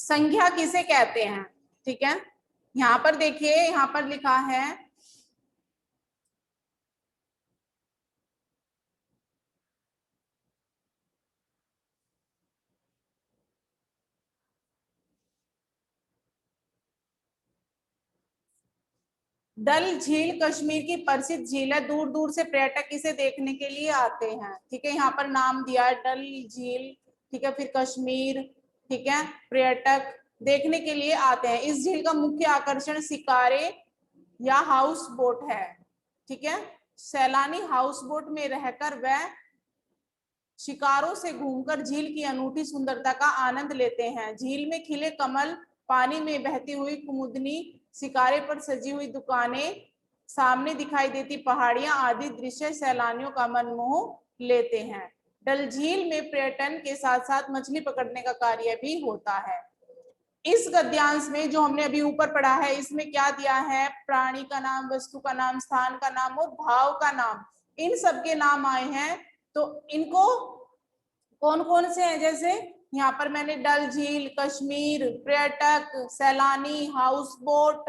संज्ञा किसे कहते हैं, ठीक है। यहाँ पर देखिए, यहाँ पर लिखा है डल झील कश्मीर की प्रसिद्ध झील है, दूर दूर से पर्यटक इसे देखने के लिए आते हैं, ठीक है। यहाँ पर नाम दिया है डल झील, ठीक है, फिर कश्मीर, ठीक है, पर्यटक देखने के लिए आते हैं। इस झील का मुख्य आकर्षण शिकारे या हाउस बोट है, ठीक है। सैलानी हाउस बोट में रहकर वह शिकारों से घूमकर झील की अनूठी सुंदरता का आनंद लेते हैं। झील में खिले कमल, पानी में बहती हुई कुमुदनी, शिकारे पर सजी हुई दुकानें, सामने दिखाई देती पहाड़ियां आदि दृश्य सैलानियों का मन मोह लेते हैं। डल झील में पर्यटन के साथ साथ मछली पकड़ने का कार्य भी होता है। इस गद्यांश में जो हमने अभी ऊपर पढ़ा है, इसमें क्या दिया है, प्राणी का नाम, वस्तु का नाम, स्थान का नाम और भाव का नाम, इन सब के नाम आए हैं। तो इनको कौन कौन से हैं, जैसे यहाँ पर मैंने डल झील, कश्मीर, पर्यटक, सैलानी, हाउस बोट,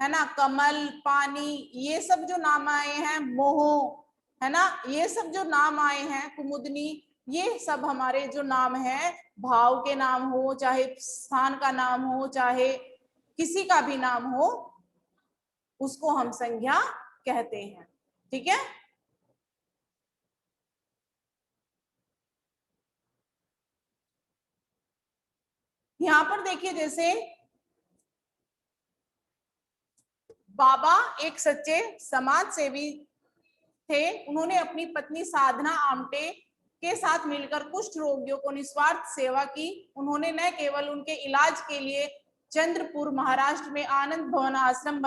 है ना, कमल, पानी, ये सब जो नाम आए हैं, मोह, है ना, ये सब जो नाम आए हैं, कुमुदनी, ये सब हमारे जो नाम है, भाव के नाम हो, चाहे स्थान का नाम हो, चाहे किसी का भी नाम हो, उसको हम संज्ञा कहते हैं, ठीक है। यहां पर देखिए, जैसे बाबा एक सच्चे समाज सेवी थे। उन्होंने अपनी पत्नी साधना आमटे के साथ मिलकर कुष्ठ रोगियों को निस्वार्थ सेवा की। उन्होंने न केवल उनके इलाज के लिए चंद्रपुर महाराष्ट्र में आनंद वन आश्रम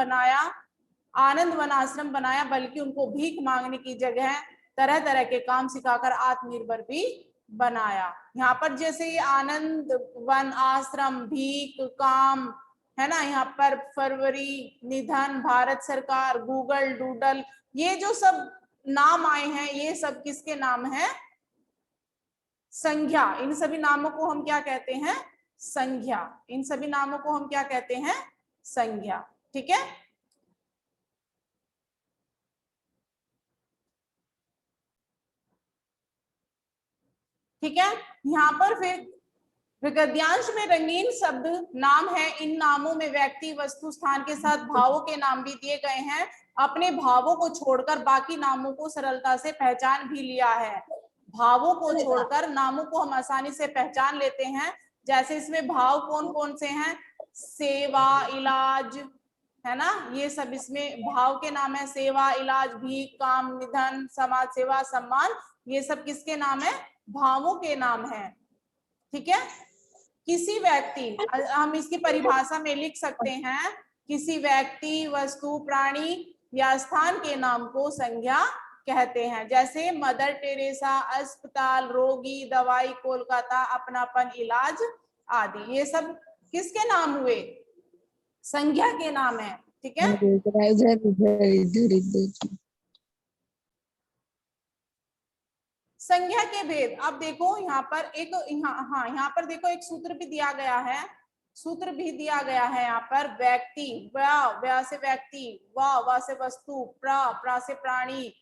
बनाया, बल्कि उनको भीख मांगने की जगह तरह तरह के काम सिखाकर आत्मनिर्भर भी बनाया। यहाँ पर जैसे ये आनंद वन आश्रम, भीख, काम, है ना, यहाँ पर फरवरी, निधन, भारत सरकार, गूगल, डूडल, ये जो सब नाम आए हैं, ये सब किसके नाम हैं, संज्ञा। इन सभी नामों को हम क्या कहते हैं, संज्ञा। इन सभी नामों को हम क्या कहते हैं, संज्ञा, ठीक है। ठीक है, यहाँ पर फिर गद्यांश में रंगीन शब्द नाम है। इन नामों में व्यक्ति, वस्तु, स्थान के साथ भावों के नाम भी दिए गए हैं। अपने भावों को छोड़कर बाकी नामों को सरलता से पहचान भी लिया है। भावों को छोड़कर नामों को हम आसानी से पहचान लेते हैं। जैसे इसमें भाव कौन कौन से हैं, सेवा, इलाज, है ना, ये सब इसमें भाव के नाम है। सेवा, इलाज, भीख, काम, निधन, समाज सेवा, सम्मान, ये सब किसके नाम है, भावों के नाम है, ठीक है। किसी व्यक्ति, हम इसकी परिभाषा में लिख सकते हैं, किसी व्यक्ति, वस्तु, प्राणी या स्थान के नाम को संज्ञा कहते हैं। जैसे मदर टेरेसा, अस्पताल, रोगी, दवाई, कोलकाता, अपनापन, इलाज आदि, ये सब किसके नाम हुए, संज्ञा के नाम है, ठीक है। संज्ञा के भेद, अब देखो यहाँ पर एक, यहाँ पर देखो एक सूत्र भी दिया गया है, यहाँ पर व्यक्ति, व्या से व्यक्ति, वा से वस्तु, प्रा से प्राणी,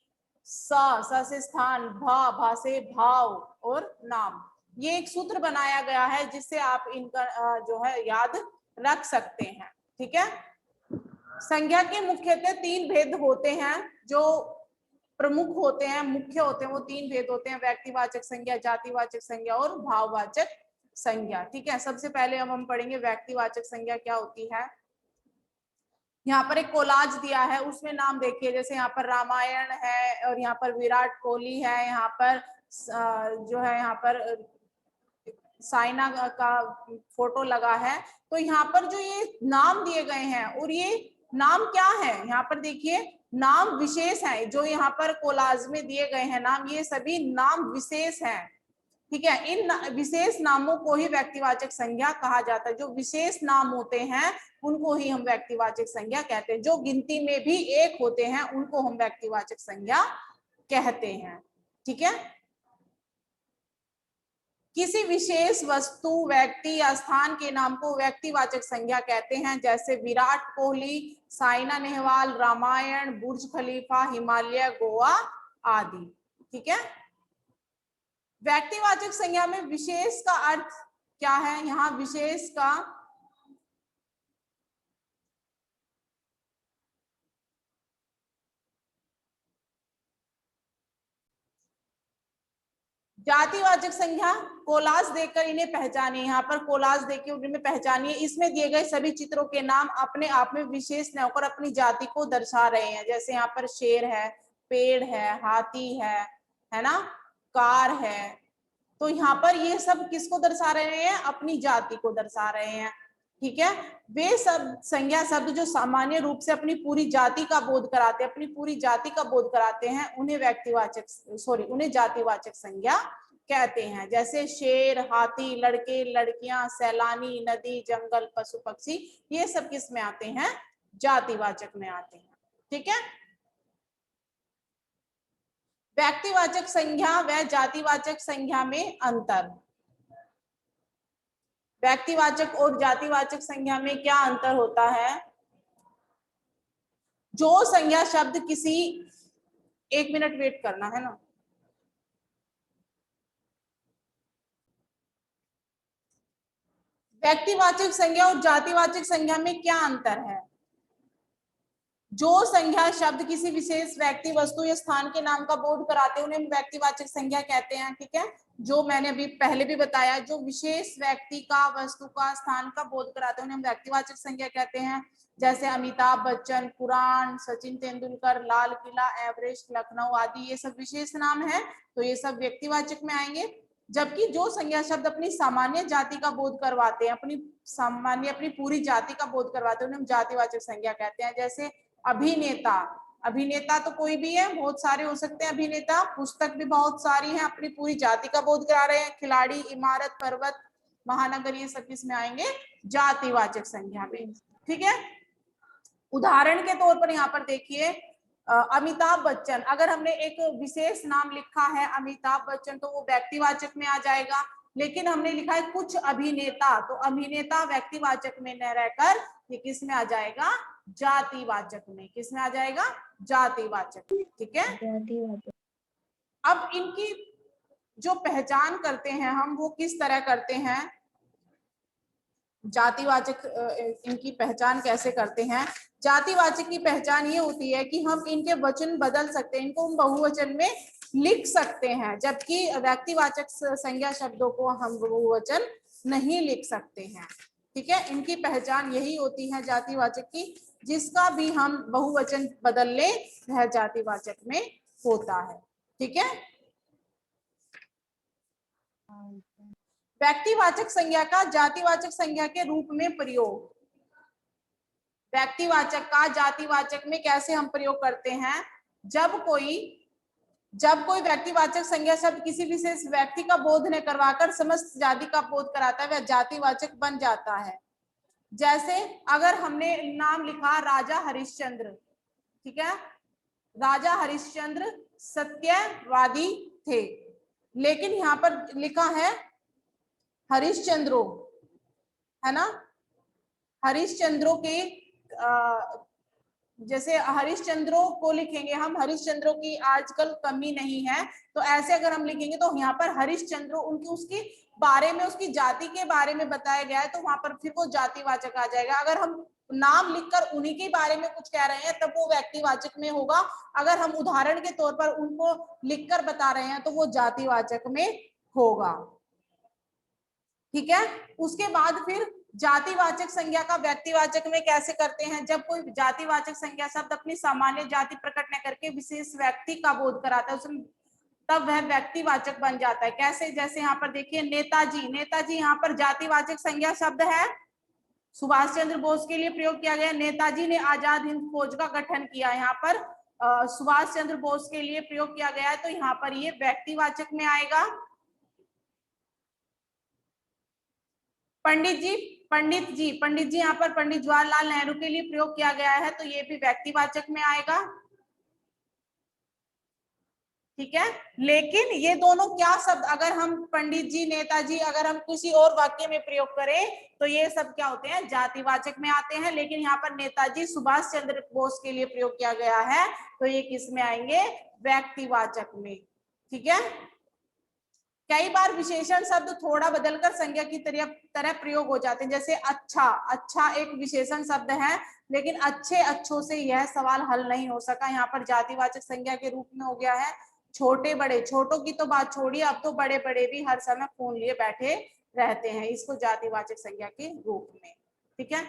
सा से स्थान, भा से भाव और नाम। ये एक सूत्र बनाया गया है जिससे आप इनका जो है याद रख सकते हैं, ठीक है। संज्ञा के मुख्यतः 3 भेद होते हैं, जो प्रमुख होते हैं, मुख्य होते हैं, वो 3 भेद होते हैं, व्यक्तिवाचक संज्ञा, जातिवाचक संज्ञा और भाववाचक संज्ञा, ठीक है। सबसे पहले अब हम पढ़ेंगे व्यक्तिवाचक संज्ञा क्या होती है। यहाँ पर एक कोलाज दिया है, उसमें नाम देखिए, जैसे यहाँ पर रामायण है और यहाँ पर विराट कोहली है, यहाँ पर जो है यहाँ पर साइना का फोटो लगा है। तो यहाँ पर जो ये नाम दिए गए हैं, और ये नाम क्या है, यहाँ पर देखिए नाम विशेष है, जो यहाँ पर कोलाज में दिए गए हैं नाम, ये सभी नाम विशेष हैं, ठीक है। इन विशेष नामों को ही व्यक्तिवाचक संज्ञा कहा जाता है। जो विशेष नाम होते हैं उनको ही हम व्यक्तिवाचक संज्ञा कहते हैं। जो गिनती में भी एक होते हैं उनको हम व्यक्तिवाचक संज्ञा कहते हैं, ठीक है। किसी विशेष वस्तु, व्यक्ति या स्थान के नाम को व्यक्तिवाचक संज्ञा कहते हैं, जैसे विराट कोहली, साइना नेहवाल, रामायण, बुर्ज खलीफा, हिमालय, गोवा आदि। ठीक है। व्यक्तिवाचक संज्ञा में विशेष का अर्थ क्या है? यहाँ विशेष का जातिवाचक संज्ञा कोलाज देकर इन्हें पहचानिए। यहाँ पर कोलाज देकर उन्हें पहचानिए। इसमें दिए गए सभी चित्रों के नाम अपने आप में विशेष न होकर अपनी जाति को दर्शा रहे हैं। जैसे यहाँ पर शेर है, पेड़ है, हाथी है ना, कार है। तो यहाँ पर ये सब किसको दर्शा रहे हैं? अपनी जाति को दर्शा रहे हैं। ठीक है। वे सब संज्ञा शब्द जो सामान्य रूप से अपनी पूरी जाति का बोध कराते हैं, अपनी पूरी जाति का बोध कराते हैं, उन्हें जातिवाचक संज्ञा कहते हैं। जैसे शेर, हाथी, लड़के, लड़कियां, सैलानी, नदी, जंगल, पशु, पक्षी, ये सब किस में आते हैं? जातिवाचक में आते हैं। ठीक है। व्यक्तिवाचक संज्ञा व जातिवाचक संज्ञा में अंतर। व्यक्तिवाचक और जातिवाचक संज्ञा में क्या अंतर होता है? जो संज्ञा शब्द किसी, 1 मिनट वेट करना है ना। व्यक्तिवाचक संज्ञा और जातिवाचक संज्ञा में क्या अंतर है? जो संज्ञा शब्द किसी विशेष व्यक्ति, वस्तु या स्थान के नाम का बोध कराते हैं, उन्हें व्यक्तिवाचक संज्ञा कहते हैं। ठीक है। जो मैंने अभी पहले भी बताया, जो विशेष व्यक्ति का, वस्तु का, स्थान का बोध कराते हैं, उन्हें हम व्यक्तिवाचक संज्ञा कहते हैं। जैसे अमिताभ बच्चन, पुराण, सचिन तेंदुलकर, लाल किला, एवरेस्ट, लखनऊ आदि, ये सब विशेष नाम है, तो ये सब व्यक्तिवाचक में आएंगे। जबकि जो संज्ञा शब्द अपनी सामान्य जाति का बोध करवाते हैं, अपनी पूरी जाति का बोध करवाते हैं, उन्हें हम जातिवाचक संज्ञा कहते हैं। जैसे अभिनेता, अभिनेता तो कोई भी है, बहुत सारे हो सकते हैं अभिनेता। पुस्तक भी बहुत सारी हैं, अपनी पूरी जाति का बोध करा रहे हैं। खिलाड़ी, इमारत, पर्वत, महानगर, ये सब किसमें आएंगे? जातिवाचक संज्ञा में। ठीक है। उदाहरण के तौर पर यहाँ पर देखिए, अमिताभ बच्चन, अगर हमने एक विशेष नाम लिखा है अमिताभ बच्चन, तो वो व्यक्तिवाचक में आ जाएगा। लेकिन हमने लिखा है कुछ अभिनेता, तो अभिनेता व्यक्तिवाचक में न रहकर ये किस में आ जाएगा? जातिवाचक में। किस में आ जाएगा? जातिवाचक। ठीक है। अब इनकी जो पहचान करते हैं हम, वो किस तरह करते हैं? जातिवाचक, इनकी पहचान कैसे करते हैं? जातिवाचक की पहचान ये होती है कि हम इनके वचन बदल सकते हैं, इनको हम बहुवचन में लिख सकते हैं, जबकि व्यक्तिवाचक संज्ञा शब्दों को हम बहुवचन नहीं लिख सकते हैं। ठीक है। इनकी पहचान यही होती है जातिवाचक की, जिसका भी हम बहुवचन बदल ले वह जातिवाचक में होता है। ठीक है। व्यक्तिवाचक संज्ञा का जातिवाचक संज्ञा के रूप में प्रयोग। व्यक्तिवाचक का जातिवाचक में कैसे हम प्रयोग करते हैं? जब कोई व्यक्तिवाचक संज्ञा शब्द किसी विशेष व्यक्ति का बोध न करवाकर समस्त जाति का बोध कराता है, वह जातिवाचक बन जाता है। जैसे अगर हमने नाम लिखा राजा हरिश्चंद्र, ठीक है, राजा हरिश्चंद्र सत्यवादी थे, लेकिन यहाँ पर लिखा है हरिश्चंद्रो, है ना। हरिश्चंद्रों के जैसे हरिश्चंद्रों को लिखेंगे हम, हरिश्चंद्रों की आजकल कमी नहीं है, तो ऐसे अगर हम लिखेंगे तो यहाँ पर हरिश्चंद्रों उनकी उसकी बारे में, उसकी जाति के बारे में बताया गया है, तो वहां पर फिर वो जातिवाचक आ जाएगा। अगर हम नाम लिखकर उन्हीं के बारे में कुछ कह रहे हैं तब वो व्यक्तिवाचक में होगा। अगर हम उदाहरण के तौर पर उनको लिखकर बता रहे हैं तो वो जातिवाचक में होगा। ठीक है। उसके बाद फिर जातिवाचक संज्ञा का व्यक्तिवाचक में कैसे करते हैं? जब कोई जातिवाचक संज्ञा शब्द अपनी सामान्य जाति प्रकट न करके विशेष व्यक्ति का बोध कराता है, उसमें तब वह व्यक्तिवाचक बन जाता है। कैसे? जैसे यहाँ पर देखिए नेताजी, नेताजी यहाँ पर जातिवाचक संज्ञा शब्द है, सुभाष चंद्र बोस के लिए प्रयोग किया गया। नेताजी ने आजाद हिंद फौज का गठन किया, यहाँ पर सुभाष चंद्र बोस के लिए प्रयोग किया गया है, तो यहाँ पर ये व्यक्तिवाचक में आएगा। पंडित जी यहाँ पर पंडित जवाहरलाल नेहरू के लिए प्रयोग किया गया है, तो ये भी व्यक्तिवाचक में आएगा। ठीक है। लेकिन ये दोनों क्या शब्द अगर हम पंडित जी, नेताजी अगर हम किसी और वाक्य में प्रयोग करें तो ये सब क्या होते हैं, जातिवाचक में आते हैं। लेकिन यहाँ पर नेताजी सुभाष चंद्र बोस के लिए प्रयोग किया गया है तो ये किस में आएंगे, व्यक्तिवाचक में। ठीक है। कई बार विशेषण शब्द थोड़ा बदलकर संज्ञा की तरह प्रयोग हो जाते हैं, जैसे अच्छा। अच्छा एक विशेषण शब्द है, लेकिन अच्छे अच्छों से यह सवाल हल नहीं हो सका, यहाँ पर जातिवाचक संज्ञा के रूप में हो गया है। छोटे बड़े, छोटों की तो बात छोड़िए, अब तो बड़े बड़े भी हर समय फोन लिए बैठे रहते हैं, इसको जातिवाचक संज्ञा के रूप में। ठीक है।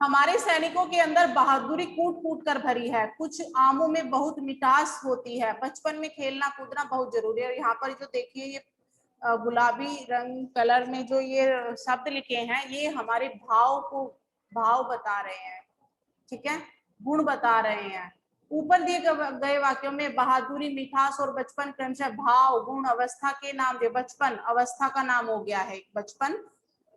हमारे सैनिकों के अंदर बहादुरी कूट कूट कर भरी है, कुछ आमों में बहुत मिठास होती है, बचपन में खेलना कूदना बहुत जरूरी है। यहाँ पर जो देखिए ये गुलाबी रंग कलर में जो ये शब्द लिखे हैं, ये हमारे भाव को, भाव बता रहे हैं। ठीक है, गुण बता रहे हैं। ऊपर दिए गए वाक्यों में बहादुरी, मिठास और बचपन क्रमशः भाव, गुण, अवस्था के नाम दिए। बचपन अवस्था का नाम हो गया है बचपन,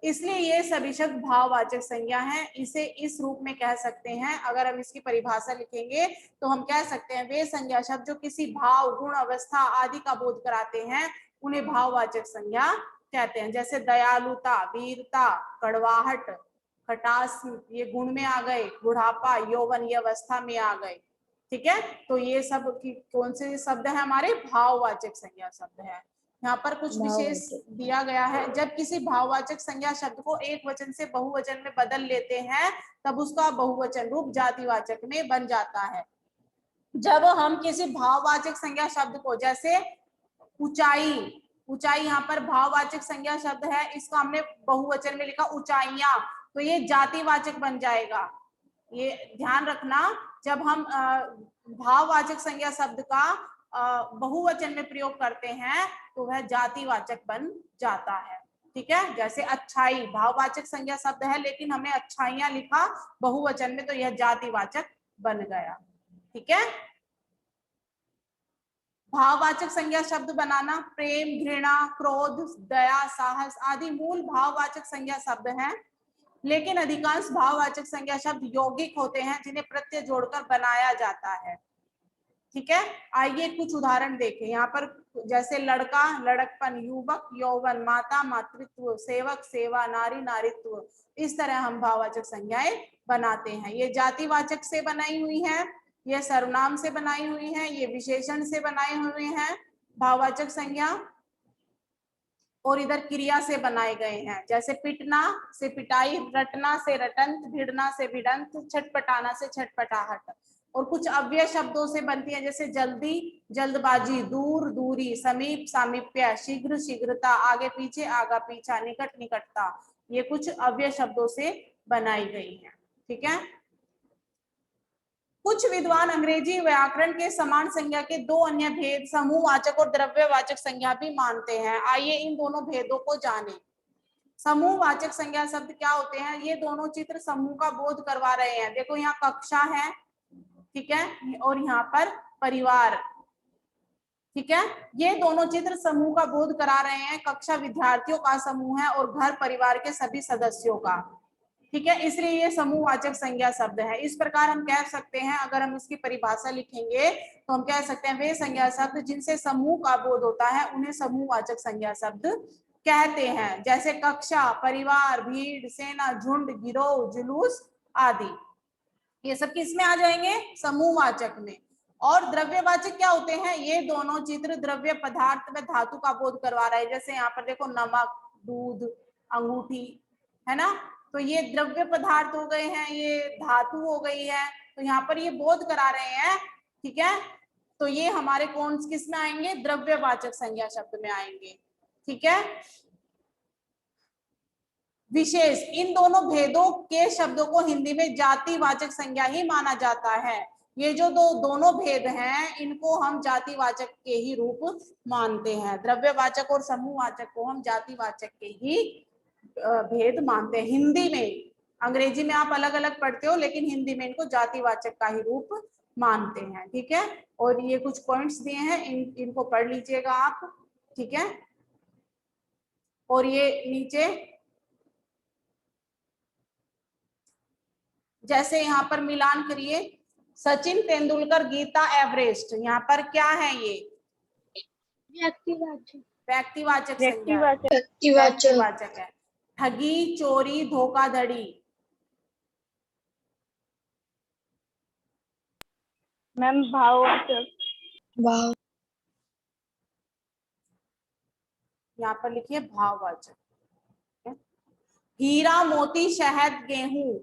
इसलिए ये सभी शब्द भाववाचक संज्ञा है। इसे इस रूप में कह सकते हैं, अगर हम इसकी परिभाषा लिखेंगे तो हम कह सकते हैं वे संज्ञा शब्द जो किसी भाव, गुण, अवस्था आदि का बोध कराते हैं उन्हें भाववाचक संज्ञा कहते हैं। जैसे दयालुता, वीरता, कड़वाहट, खटास ये गुण में आ गए, बुढ़ापा, यौवन ये अवस्था में आ गए। ठीक है, तो ये सब कौन से शब्द है, हमारे भाववाचक संज्ञा शब्द है। यहाँ पर कुछ विशेष दिया गया है, जब किसी भाववाचक संज्ञा शब्द को एक वचन से बहुवचन में बदल लेते हैं तब उसका बहुवचन रूप जातिवाचक में बन जाता है। जब हम किसी भाववाचक संज्ञा शब्द को, जैसे ऊंचाई, ऊंचाई यहाँ पर भाववाचक संज्ञा शब्द है, इसका हमने बहुवचन में लिखा ऊंचाइयां, तो ये जातिवाचक बन जाएगा। ये ध्यान रखना, जब हम भाववाचक संज्ञा शब्द का बहुवचन में प्रयोग करते हैं तो वह जातिवाचक बन जाता है। ठीक है, जैसे अच्छाई भाववाचक संज्ञा शब्द है, लेकिन हमने अच्छाइयां लिखा बहुवचन में तो यह जातिवाचक बन गया। ठीक है। भाववाचक संज्ञा शब्द बनाना, प्रेम, घृणा, क्रोध, दया, साहस आदि मूल भाववाचक संज्ञा शब्द हैं, लेकिन अधिकांश भाववाचक संज्ञा शब्द यौगिक होते हैं जिन्हें प्रत्यय जोड़कर बनाया जाता है। ठीक है, आइए कुछ उदाहरण देखें। यहाँ पर जैसे लड़का, लड़कपन, युवक, यौवन, माता, मातृत्व, सेवक, सेवा, नारी, नारित्व, इस तरह हम भाववाचक संज्ञाएं बनाते हैं। ये जातिवाचक से बनाई हुई है, ये सर्वनाम से बनाई हुई है, ये विशेषण से बनाए हुए हैं भाववाचक संज्ञा, और इधर क्रिया से बनाए गए हैं। जैसे पिटना से पिटाई, रटना से रटंत, भिड़ना से भिड़ंत, छटपटाना से छटपटाहट। और कुछ अव्यय शब्दों से बनती है, जैसे जल्दी, जल्दबाजी, दूर, दूरी, समीप, सामीप्य, शीघ्र, शीघ्रता, आगे पीछे, आगा पीछा, निकट, निकटता। ये कुछ अव्यय शब्दों से बनाई गई है। ठीक है। कुछ विद्वान अंग्रेजी व्याकरण के समान संज्ञा के दो अन्य भेद समूहवाचक और द्रव्यवाचक संज्ञा भी मानते हैं। आइए इन दोनों भेदों को जानें। समूहवाचक संज्ञा शब्द क्या होते हैं, ये दोनों चित्र समूह का बोध करवा रहे हैं। देखो यहाँ कक्षा है, ठीक है, और यहाँ पर परिवार। ठीक है, ये दोनों चित्र समूह का बोध करा रहे हैं। कक्षा विद्यार्थियों का समूह है और घर परिवार के सभी सदस्यों का। ठीक है, इसलिए ये समूहवाचक संज्ञा शब्द है। इस प्रकार हम कह सकते हैं, अगर हम इसकी परिभाषा लिखेंगे तो हम कह सकते हैं वे संज्ञा शब्द जिनसे समूह का बोध होता है उन्हें समूहवाचक संज्ञा शब्द कहते हैं। जैसे कक्षा, परिवार, भीड़, सेना, झुंड, गिरोह, जुलूस आदि, ये सब किसमें आ जाएंगे, समूहवाचक में। और द्रव्यवाचक क्या होते हैं, ये दोनों चित्र द्रव्य पदार्थ में धातु का बोध करवा रहे हैं। जैसे यहाँ पर देखो नमक, दूध, अंगूठी, है ना, तो ये द्रव्य पदार्थ हो गए हैं, ये धातु हो गई है, तो यहाँ पर ये बोध करा रहे हैं। ठीक है, तो ये हमारे कौन किस में आएंगे, द्रव्यवाचक संज्ञा शब्द में आएंगे। ठीक है। विशेष, इन दोनों भेदों के शब्दों को हिंदी में जातिवाचक संज्ञा ही माना जाता है। ये जो दोनों भेद हैं इनको हम जातिवाचक के ही रूप मानते हैं। द्रव्यवाचक और समूहवाचक को हम जातिवाचक के ही भेद मानते हैं हिंदी में। अंग्रेजी में आप अलग अलग पढ़ते हो, लेकिन हिंदी में इनको जातिवाचक का ही रूप मानते हैं। ठीक है, और ये कुछ पॉइंट्स दिए हैं, इनको पढ़ लीजिएगा आप। ठीक है, और ये नीचे जैसे यहाँ पर मिलान करिए, सचिन तेंदुलकर, गीता एवरेस्ट, यहाँ पर क्या है ये? व्यक्तिवाचक। व्यक्तिवाचक संज्ञा, व्यक्तिवाचक। व्यक्तिवाचक है। ठगी, चोरी, धोखाधड़ी, मैम भाववाचक। भाव। यहाँ पर लिखिए भाववाचक। हीरा, मोती, शहद, गेहूं,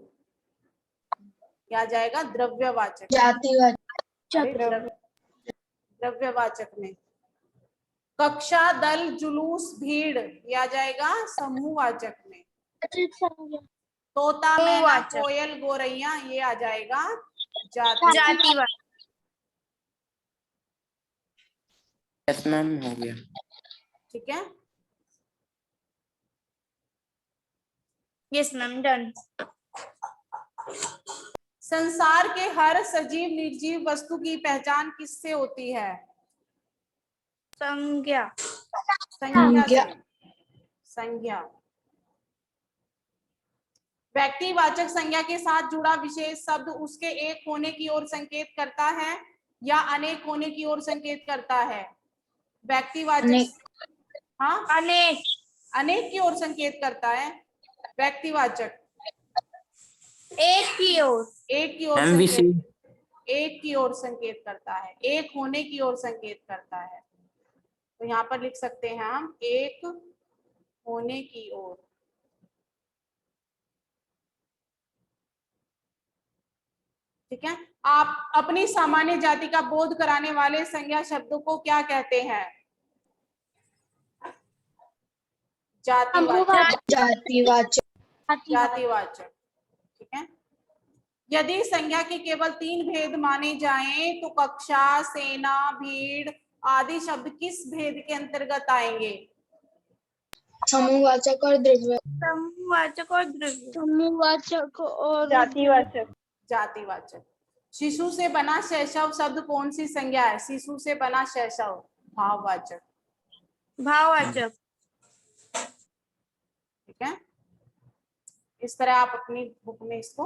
क्या जाएगा? द्रव्यवाचक। जातिवाचक। द्रव्यवाचक में। कक्षा, दल, जुलूस, भीड़, ये आ जाएगा समूहवाचक में। तोता, मैना, कोयल, गोरैया, ये आ जाएगा जातिवाचक। यस मैम, हो गया। ठीक है, यस मैम, डन। संसार के हर सजीव निर्जीव वस्तु की पहचान किससे होती है? संज्ञा। संज्ञा से। संज्ञा। व्यक्तिवाचक संज्ञा के साथ जुड़ा विशेष शब्द उसके एक होने की ओर संकेत करता है या अनेक होने की ओर संकेत करता है? व्यक्तिवाचक, हाँ, अनेक। अनेक की ओर संकेत करता है। व्यक्तिवाचक एक की ओर। एक की ओर मैम संकेत, एक की ओर संकेत करता है, एक होने की ओर संकेत करता है। तो यहाँ पर लिख सकते हैं हम एक होने की ओर। ठीक है, आप अपनी सामान्य जाति का बोध कराने वाले संज्ञा शब्दों को क्या कहते हैं? जातिवाचक। जातिवाचक। ठीक है, यदि संज्ञा के केवल 3 भेद माने जाएं तो कक्षा, सेना, भीड़ आदि शब्द किस भेद के अंतर्गत आएंगे? समूहवाचक और द्रव्य। समूहवाचक और द्रव्य। समूहवाचक और जातिवाचक। जातिवाचक। शिशु से बना शैशव शब्द कौन सी संज्ञा है? शिशु से बना शैशव, भाववाचक। भाववाचक। ठीक है, इस तरह आप अपनी बुक में इसको